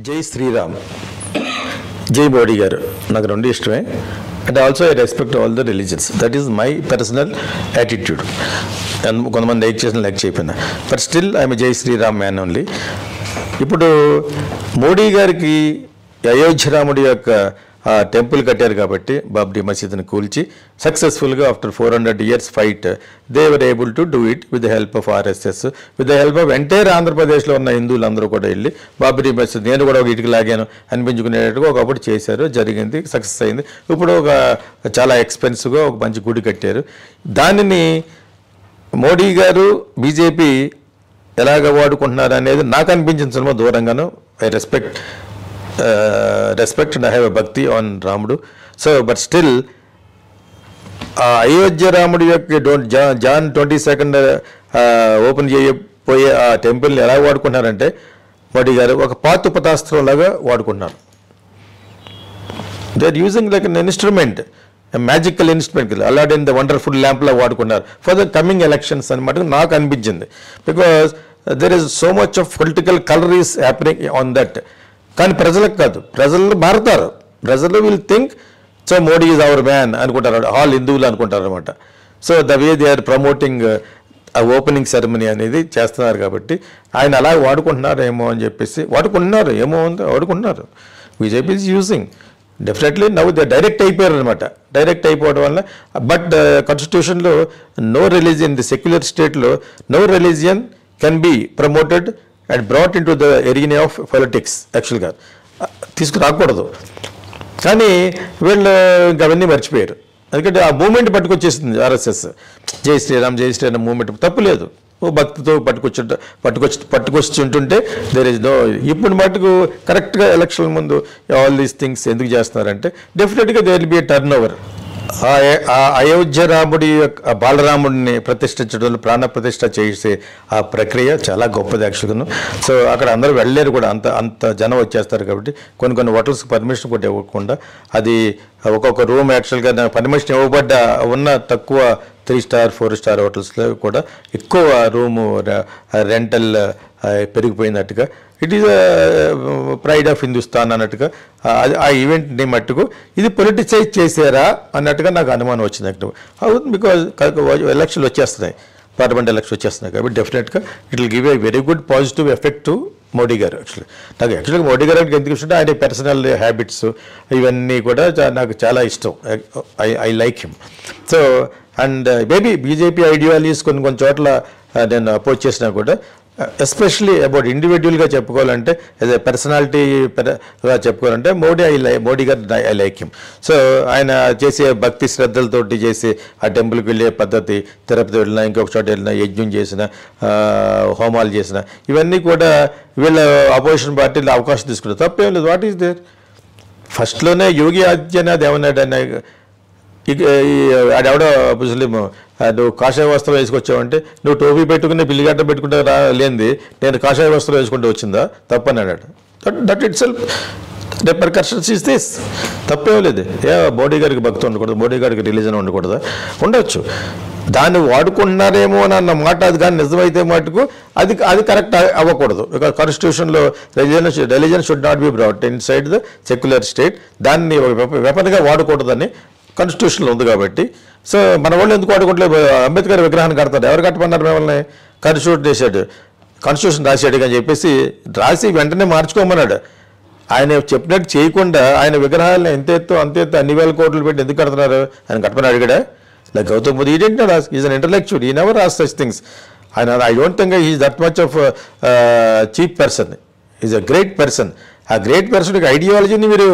జై శ్రీరామ్, జై మోడీ గారు నాకు రెండు ఇష్టమే. And also I respect all the religions. That is my personal attitude. కొంతమంది లైక్ చేసిన లైక్ చేయకపోయినా, బట్ స్టిల్ ఐఎమ్ జై శ్రీరామ్ మ్యాన్ ఓన్లీ. ఇప్పుడు మోడీ గారికి అయోధ్య రాముడి యొక్క టెంపుల్ కట్టారు కాబట్టి బాబ్రీ మసీద్ని కూల్చి సక్సెస్ఫుల్గా after 400 years fight they were able to do it with the help of RSS, with the help of entire ఆంధ్రప్రదేశ్లో ఉన్న హిందువులందరూ కూడా వెళ్ళి బాబ్రీ మసీద్ నేను కూడా ఒక ఇటుకు లాగాను అనిపించుకునేట్టుగా ఒకప్పుడు చేశారు, జరిగింది, సక్సెస్ అయింది. ఇప్పుడు ఒక చాలా ఎక్స్పెన్సివ్గా ఒక మంచి గుడి కట్టారు. దానిని మోడీ గారు బీజేపీ ఎలాగ వాడుకుంటున్నారు అనేది నాకు అనిపించిన సినిమా దూరంగాను. I respect and I have a bhakti on Ramudu. So, but still, Ayodhya రాముడి యొక్క Jan 22nd ఓపెన్ చేయబోయే ఆ టెంపుల్ని ఎలా వాడుకుంటున్నారంటే మోడీ గారు ఒక పాతుపతాస్త్రం లాగా వాడుకుంటున్నారు. They are using like an instrument, magical instrument, Aladdin the wonderful ల్యాంప్లా వాడుకున్నారు ఫర్ ద కమింగ్ ఎలక్షన్స్ అనమాట నాకు అనిపించింది. Because there is so much of political colour is happening on that. కానీ ప్రజలకు కాదు, ప్రజలు మారుతారు. ప్రజలు will think so Modi is our man అనుకుంటారు, ఆల్ హిందువులు అనుకుంటారు అనమాట. So the way they are promoting ఆ ఓపెనింగ్ సెరమనీ అనేది చేస్తున్నారు కాబట్టి ఆయన అలా వాడుకుంటున్నారేమో అని చెప్పేసి వాడుకుంటున్నారు, ఏమో ఉంది వాడుకుంటున్నారు. బీజేపీ ఈజ్ యూజింగ్ డెఫినెట్లీ నవ్వు దే డైరెక్ట్ అయిపోయారు అనమాట. డైరెక్ట్ అయిపోవడం వల్ల బట్ కాన్స్టిట్యూషన్లో నో రిలీజియన్, ది సెక్యులర్ స్టేట్లో no religion can be promoted and brought in to the arena of politics. యాక్చువల్గా తీసుకురాకూడదు, కానీ వీళ్ళు ఇంకా అవన్నీ మర్చిపోయారు. ఎందుకంటే ఆ మూమెంట్ పట్టుకొచ్చేసింది ఆర్ఎస్ఎస్. జై శ్రీరామ్ జై శ్రీరామ్ మూమెంట్ తప్పులేదు, భక్తితో పట్టుకొచ్చుంటుంటే దేర్ ఇస్ నో. ఇప్పుడు మటుకు కరెక్ట్గా ఎలక్షన్ ముందు ఆల్ దీస్ థింగ్స్ ఎందుకు చేస్తున్నారంటే డెఫినెట్గా there will be a turn over. ఆ అయోధ్య రాముడి యొక్క బాలరాముడిని ప్రతిష్ఠించడంలో ప్రాణ ప్రతిష్ఠ చేసే ఆ ప్రక్రియ చాలా గొప్పది యాక్చువల్గాను. సో అక్కడ అందరూ వెళ్ళలేరు కూడా, అంత జనం వచ్చేస్తారు కాబట్టి కొన్ని హోటల్స్కి పర్మిషన్ కూడా ఇవ్వకుండా అది ఒక్కొక్క రూమ్ యాక్చువల్గా పర్మిషన్ ఇవ్వబడ్డ ఉన్న తక్కువ 3 star 4 star హోటల్స్లో కూడా ఎక్కువ రూము రెంటల్ పెరిగిపోయినట్టుగా it is pride of Hindustan అన్నట్టుగా ఆ ఈవెంట్ని మట్టుకు ఇది పొలిటిసైజ్ చేశారా అన్నట్టుగా నాకు అనుమానం వచ్చింది. అవును, బికాజ్ ఎలక్షన్లు వచ్చేస్తున్నాయి, పార్లమెంట్ ఎలక్షన్ వచ్చేస్తున్నాయి కాబట్టి డెఫినెట్గా it will give a very good positive effect to Modi గారు. యాక్చువల్గా మోడీ గారు ఎందుకు ఇష్టం, ఆయన పర్సనల్ హ్యాబిట్స్ ఇవన్నీ కూడా నాకు చాలా ఇష్టం. I like him. So and maybe BJP ideologies కొన్ని చోట్ల నేను అపోజ్ చేసినా కూడా ఎస్పెషలీ అబౌట్ ఇండివిజువల్గా చెప్పుకోవాలంటే యాజ్ ఎ పర్సనాలిటీగా చెప్పుకోవాలంటే మోడీ గారు ఐ లైక్ హిమ్. సో ఆయన చేసే భక్తి శ్రద్ధలతోటి చేసి ఆ టెంపుల్కి వెళ్ళే పద్ధతి, తిరుపతి వెళ్ళినా ఇంకొక చోట వెళ్ళినా యజ్ఞం చేసిన, హోమాలు చేసిన, ఇవన్నీ కూడా వీళ్ళ అపోజిషన్ పార్టీలో అవకాశం తీసుకున్నారు, తప్పేం లేదు. What is there? ఫస్ట్లోనే యోగి ఆదిత్యనాథ్ ఏమన్నాడు, ఆడెవడో ముస్లిం, నువ్వు కాషాయ వస్త్రం వేసుకొచ్చావంటే నువ్వు టోపీ పెట్టుకుని పిల్లిగడ్డ పెట్టుకుంటే లేనిది నేను కాషాయ వస్త్రం వేసుకుంటూ వచ్చిందా తప్పని అన్నాడు. That it self repercussions is this. తప్పేం లేదు. మోడీ గారికి భక్తి ఉండకూడదు, మోడీ గారికి రిలీజన్ ఉండకూడదా? ఉండొచ్చు. దాన్ని వాడుకుంటున్నారేమో అన్న మాట అది కానీ నిజమైతే మటుకు అది కరెక్ట్ అవ్వకూడదు. బికాజ్ కాన్స్టిట్యూషన్లో religion should not be brought inside the secular state. దాన్ని వెపన్గా వాడకూడదని కాన్స్టిట్యూషన్లో ఉంది కాబట్టి. సో మన వాళ్ళు ఎందుకు వాడుకోవట్లేదు? అంబేద్కర్ విగ్రహాన్ని కడతారు, ఎవరు కట్టమన్నారు మిమ్మల్ని? కాన్స్టిట్యూషన్ రాశాడు అని చెప్పేసి రాసి వెంటనే మార్చుకోమన్నాడు. ఆయన చెప్పినట్టు చేయకుండా ఆయన విగ్రహాలను ఎంత ఎత్తు అన్ని వేల కోట్లు పెట్టి ఎందుకు కడుతున్నారు? ఆయన కట్టమని అడిగాడా? Like Gautam Buddha is an intellectual, he never ask such things. ఆయన I don't think is that much of cheap person, is a great person. ఆ గ్రేట్ పర్సన్ ఐడియాలజీని మీరు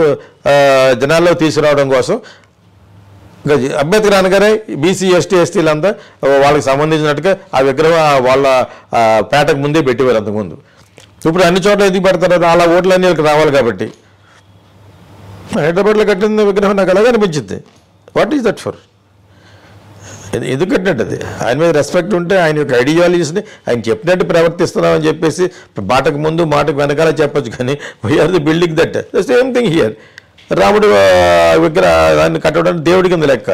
జనాల్లో తీసుకురావడం కోసం అంబేద్కర్ అనగానే బీసీ ఎస్టీ ఎస్టీలంతా వాళ్ళకి సంబంధించినట్టుగా ఆ విగ్రహం వాళ్ళ పేటకు ముందే పెట్టేవారు అంతకుముందు. ఇప్పుడు అన్ని చోట్ల ఎందుకు పెడతారు? అలా ఓట్లన్నీ వాళ్ళకి రావాలి కాబట్టి. హైదరాబాద్లో కట్టిన విగ్రహం నాకు అలాగే అనిపించింది. What is that for? ఎందుకు కట్టినట్టు? అది ఆయన మీద రెస్పెక్ట్ ఉంటే ఆయన యొక్క ఐడియాలజీస్ని ఆయన చెప్పినట్టు ప్రవర్తిస్తున్నామని చెప్పేసి మాటకు ముందు మాటకు వెనకాల చెప్పచ్చు, కానీ we are the building that. The same thing here. రాముడు విగ్రహాన్ని కట్టడం దేవుడి కింద లెక్క.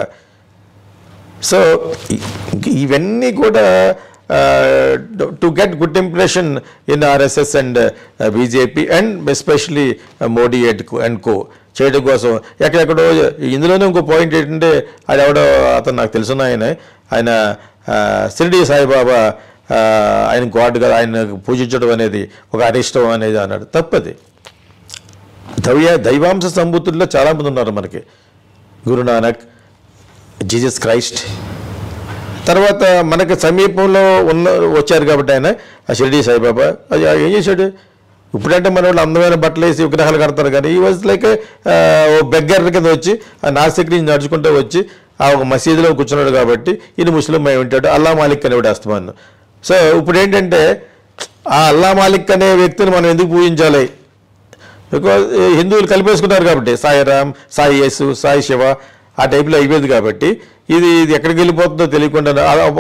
సో ఇవన్నీ కూడా to get good impression in RSS and BJP and especially Modi and co చేయడం కోసం ఎక్కడెక్కడో. ఇందులోనే ఇంకో పాయింట్ ఏంటంటే అది ఎవడో అతను నాకు తెలుసున్న ఆయన షిరిడి సాయిబాబా ఆయన గాడ్ కదా, ఆయన పూజించడం అనేది ఒక అరిష్టం అనేది అన్నాడు. తప్పది. దైవాంశ సంబూతుల్లో చాలామంది ఉన్నారు మనకి. గురునానక్, జీసస్ క్రైస్ట్, తర్వాత మనకి సమీపంలో వచ్చారు కాబట్టి ఆయన షిరిడి సాయిబాబా అది ఏం చేశాడు? ఇప్పుడంటే మన వాళ్ళు అందమైన బట్టలు వేసి విగ్రహాలు కడతారు, కానీ ఈ వాజ్ లైక్ బెగ్గర్ కింద వచ్చి ఆ నాసిక్ నుంచి నడుచుకుంటూ వచ్చి ఆ ఒక మసీదులో కూర్చున్నాడు కాబట్టి ఈయన ముస్లిం అయి ఉంటాడు, అల్లా మాలిక్ అనేవాడు అస్తమాను. సో ఇప్పుడు ఏంటంటే ఆ అల్లా మాలిక్ అనే వ్యక్తిని మనం ఎందుకు పూజించాలి? బికాజ్ హిందువులు కలిపేసుకున్నారు కాబట్టి సాయిరామ్, సాయి యేసు, సాయి శివ ఆ టైప్లో అయిపోయింది కాబట్టి ఇది ఎక్కడికి వెళ్ళిపోతుందో తెలియకుండా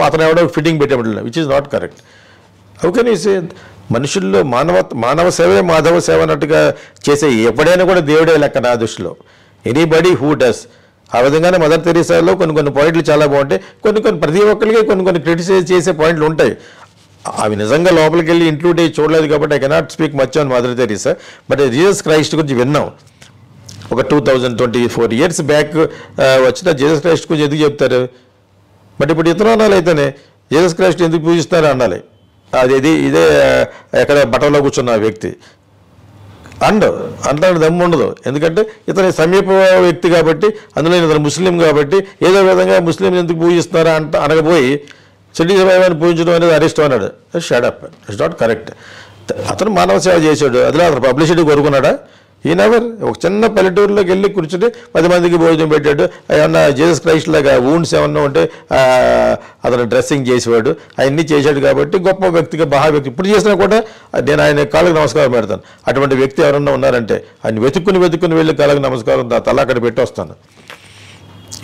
అతను ఎవడో ఫిట్టింగ్ పెట్టేవాడు, which is not correct. How can you say? మనుషుల్లో మానవ సేవే మాధవ సేవ అన్నట్టుగా చేసే ఎప్పుడైనా కూడా దేవుడే లెక్క నా దృష్టిలో. Anybody who does. ఆ విధంగానే మదర్ తెరీసాలో కొన్ని పాయింట్లు చాలా బాగుంటాయి. కొన్ని ప్రతి ఒక్కరికి కొన్ని క్రిటిసైజ్ చేసే పాయింట్లు ఉంటాయి. అవి నిజంగా లోపలికి వెళ్ళి ఇంక్లూడ్ అయ్యి చూడలేదు కాబట్టి I cannot speak much on mother Teresa. But Jesus Christ గురించి విన్నాం. ఒక 2024 ఇయర్స్ బ్యాక్ వచ్చిన జీసస్ క్రైస్ట్ గురించి ఎందుకు చెప్తారు? బట్ ఇప్పుడు ఇతను అనాలి, అయితేనే జీసస్ క్రైస్ట్ ఎందుకు పూజిస్తారు అనాలి. ఇదే ఎక్కడ బట్టలో కూర్చున్న వ్యక్తి అంటాడు దమ్ము ఉండదు. ఎందుకంటే ఇతని సమీప వ్యక్తి కాబట్టి, అందులో ఇతను ముస్లిం కాబట్టి ఏదో విధంగా ముస్లిం ఎందుకు పూజిస్తున్నారా అనకపోయి షిరిడి సాయిబాబాని పూజించడం అనేది అరిష్టం అన్నాడు. Shut up, it's not correct. అతను మానవ సేవ చేశాడు, అదిలో అతను పబ్లిసిటీ కోరుకున్నాడా? ఈ నెవర్. ఒక చిన్న పల్లెటూరులోకి వెళ్ళి కూర్చుంటే 10 మందికి భోజనం పెట్టాడు. ఏమన్నా జీసస్ క్రైస్ట్ లాగా వూండ్స్ ఏమన్నా ఉంటే అతను డ్రెస్సింగ్ చేసేవాడు, అవన్నీ చేశాడు కాబట్టి గొప్ప వ్యక్తిగా వ్యక్తి. ఇప్పుడు చేసినా కూడా నేను ఆయన కాళ్ళకి నమస్కారం పెడతాను. అటువంటి వ్యక్తి ఎవరన్నా ఉన్నారంటే ఆయన వెతుక్కుని వెళ్ళి కాళ్ళకి నమస్కారం తల అక్కడ పెట్టి వస్తాను.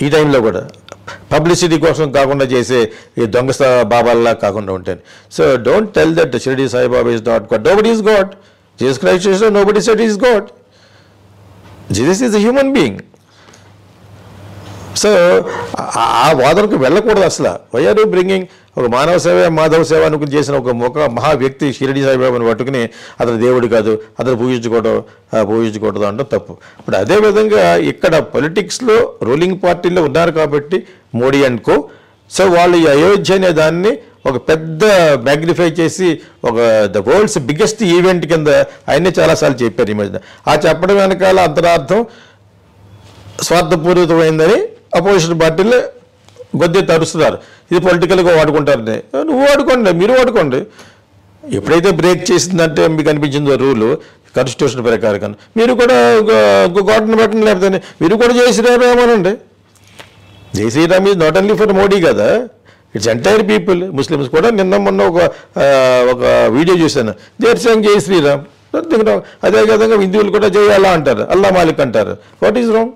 ఈ టైంలో కూడా పబ్లిసిటీ కోసం కాకుండా చేసే ఈ దొంగ బాబాల్లా కాకుండా ఉంటాను. So don't tell that Shirdi Saibaba is not God. Nobody is God. Jesus Christ is nobody said is God. Jesus is a human being. So ఆ వాదనకు వెళ్ళకూడదు అసలు. Why are you bringing? ఒక మానవ సేవ మాధవ సేవ అనుకుని చేసిన ఒక మహా వ్యక్తి షిరిడి సాయిబాబాని పట్టుకుని అతను దేవుడు కాదు, అతను పూజించకూడదు అంటే తప్పు. ఇప్పుడు అదేవిధంగా ఇక్కడ పొలిటిక్స్లో రూలింగ్ పార్టీలో ఉన్నారు కాబట్టి మోడీ అండ్ కో. సో వాళ్ళు ఈ అయోధ్య అనే దాన్ని ఒక పెద్ద మ్యాగ్నిఫై చేసి ఒక ద వరల్డ్స్ బిగ్గెస్ట్ ఈవెంట్ కింద ఆయనే చాలాసార్లు చెప్పారు ఈ మధ్య. ఆ చెప్పడం వెనకాల అంతరార్థం స్వార్థపూరితమైందని అపోజిషన్ పార్టీలు గొద్దె తరుస్తున్నారు. ఇది పొలిటికల్గా వాడుకుంటారని. నువ్వు వాడుకోండి, మీరు వాడుకోండి. ఎప్పుడైతే బ్రేక్ చేసిందంటే మీకు అనిపించిందో రూలు కాన్స్టిట్యూషన్ ప్రకారం కానీ మీరు కూడా ఇంకో గవర్నమెంట్ పెట్టండి, లేకపోతే మీరు కూడా జై శ్రీరామ్ అనండి. Jai Shriram is not only for Modi కదా, ఇట్స్ ఎంటైర్ పీపుల్. ముస్లిమ్స్ కూడా మొన్న ఒక వీడియో చూశాను, దేర్ సేయింగ్ జై శ్రీరామ్. అదే విధంగా హిందువులు కూడా జై అల్లా అంటారు, అల్లా మాలిక్ అంటారు. What is wrong?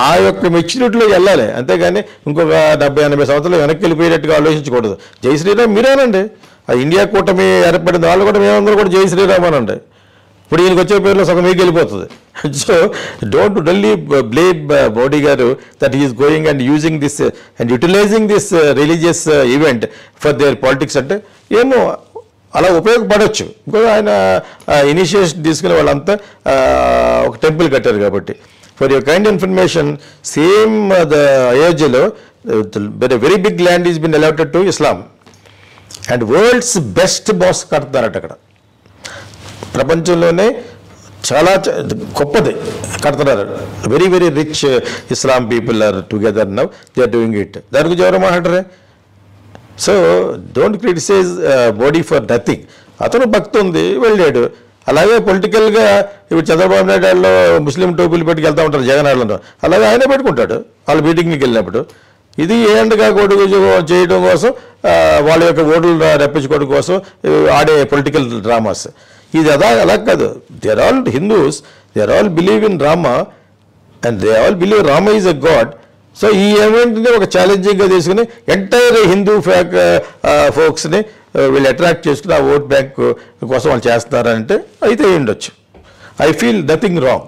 ఆ యొక్క మెచ్యూరిటీలో వెళ్ళాలి, అంతేగాని ఇంకొక 70-80 సంవత్సరాలు వెనక్కి వెళ్ళిపోయేటట్టుగా ఆలోచించకూడదు. జై శ్రీరామ్ మీరేనండి. ఆ ఇండియా కూటమి ఏర్పడింది, వాళ్ళు కూడా మేమందరూ కూడా జై శ్రీరామ్ అనండి. ఇప్పుడు ఈయనకు వచ్చే పేరులో సగం మీకు వెళ్ళిపోతుంది. So don't dully blame Modi గారు that is going and using this and utilising this religious event for their politics. అంటే ఏమో అలా ఉపయోగపడవచ్చు, బికాజ్ ఆయన ఇనిషియేషన్ తీసుకునే వాళ్ళంతా ఒక టెంపుల్ కట్టారు కాబట్టి. For your kind information, same the అయోధ్యలో very big land is been allotted to Islam and world's best బాస్ కడుతున్నారట అక్కడ. ప్రపంచంలోనే చాలా గొప్పది కడుతున్నారు. Very very rich Islam people are together now, they are doing it. దాని గురించి ఎవరో మాట్లాడరే. So don't criticise Modi for nothing. అతను భక్తి ఉంది, వెళ్ళాడు. అలాగే పొలిటికల్గా ఇప్పుడు చంద్రబాబు నాయుడు వాళ్ళు ముస్లిం టోపీలు పెట్టుకు వెళ్తూ ఉంటారు జగన్ వాళ్ళను, అలాగే ఆయనే పెట్టుకుంటాడు వాళ్ళ మీటింగ్కి వెళ్ళినప్పుడు. ఇది ఏంటగా కొడుకు చేయడం కోసం, వాళ్ళ యొక్క ఓట్లు రప్పించుకోవడం కోసం ఆడే పొలిటికల్ డ్రామాస్. ఇది అలా కాదు. They are all Hindus, they are all believe in Rama and they all believe Rama is a god. So ఈ ఈవెంట్ని ఒక ఛాలెంజింగ్గా తీసుకుని ఎంటైర్ హిందూ ఫోక్స్ని వీళ్ళు అట్రాక్ట్ చేసుకుని ఆ ఓట్ బ్యాంక్ కోసం వాళ్ళు చేస్తున్నారంటే అయితే ఉండొచ్చు. I feel nothing wrong.